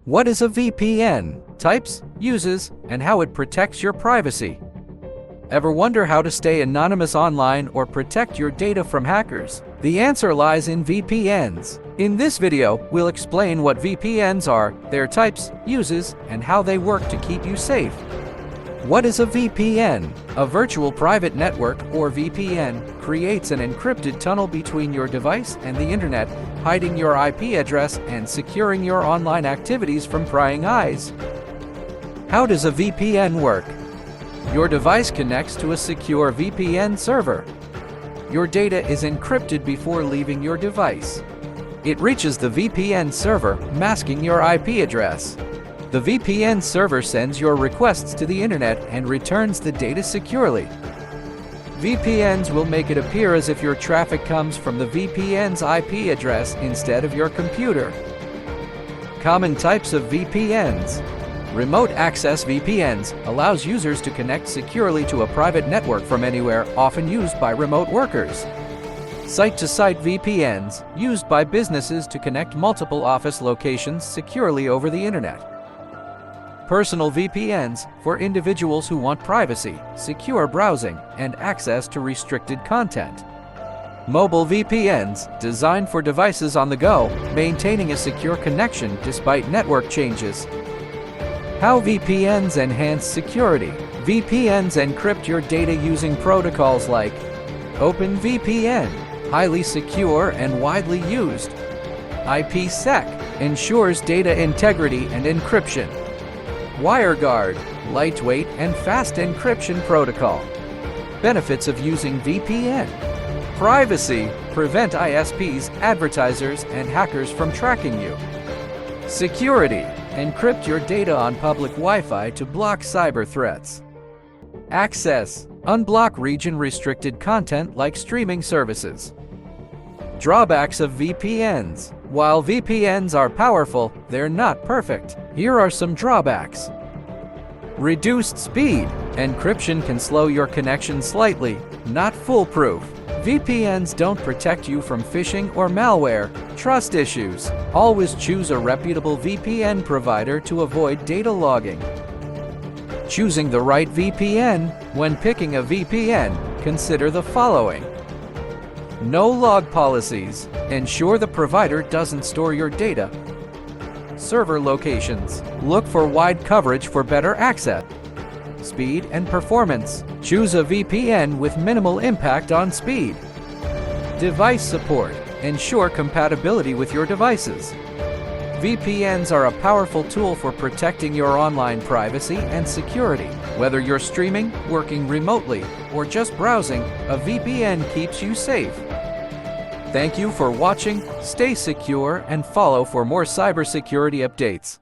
What is a VPN? Types, uses, and how it protects your privacy. Ever wonder how to stay anonymous online or protect your data from hackers? The answer lies in VPNs. In this video, we'll explain what VPNs are, their types, uses, and how they work to keep you safe. What is a VPN? A virtual private network, or VPN, creates an encrypted tunnel between your device and the internet, hiding your IP address and securing your online activities from prying eyes. How does a VPN work? Your device connects to a secure VPN server. Your data is encrypted before leaving your device. It reaches the VPN server, masking your IP address. The VPN server sends your requests to the internet and returns the data securely. VPNs will make it appear as if your traffic comes from the VPN's IP address instead of your computer. Common types of VPNs. Remote access VPNs allows users to connect securely to a private network from anywhere, often used by remote workers. Site-to-site VPNs, used by businesses to connect multiple office locations securely over the internet. Personal VPNs, for individuals who want privacy, secure browsing, and access to restricted content. Mobile VPNs, designed for devices on the go, maintaining a secure connection despite network changes. How VPNs enhance security. VPNs encrypt your data using protocols like OpenVPN, highly secure and widely used. IPsec, ensures data integrity and encryption. WireGuard, lightweight and fast encryption protocol. Benefits of using VPN. Privacy, prevent ISPs, advertisers, and hackers from tracking you. Security, encrypt your data on public Wi-Fi to block cyber threats. Access, unblock region-restricted content like streaming services. Drawbacks of VPNs. While VPNs are powerful, they're not perfect. Here are some drawbacks. Reduced speed. Encryption can slow your connection slightly, not foolproof. VPNs don't protect you from phishing or malware. Trust issues. Always choose a reputable VPN provider to avoid data logging. Choosing the right VPN. When picking a VPN, consider the following. No log policies. Ensure the provider doesn't store your data. Server locations. Look for wide coverage for better access. Speed and performance. Choose a VPN with minimal impact on speed. Device support. Ensure compatibility with your devices. VPNs are a powerful tool for protecting your online privacy and security. Whether you're streaming, working remotely, or just browsing, a VPN keeps you safe. Thank you for watching, stay secure, and follow for more cybersecurity updates.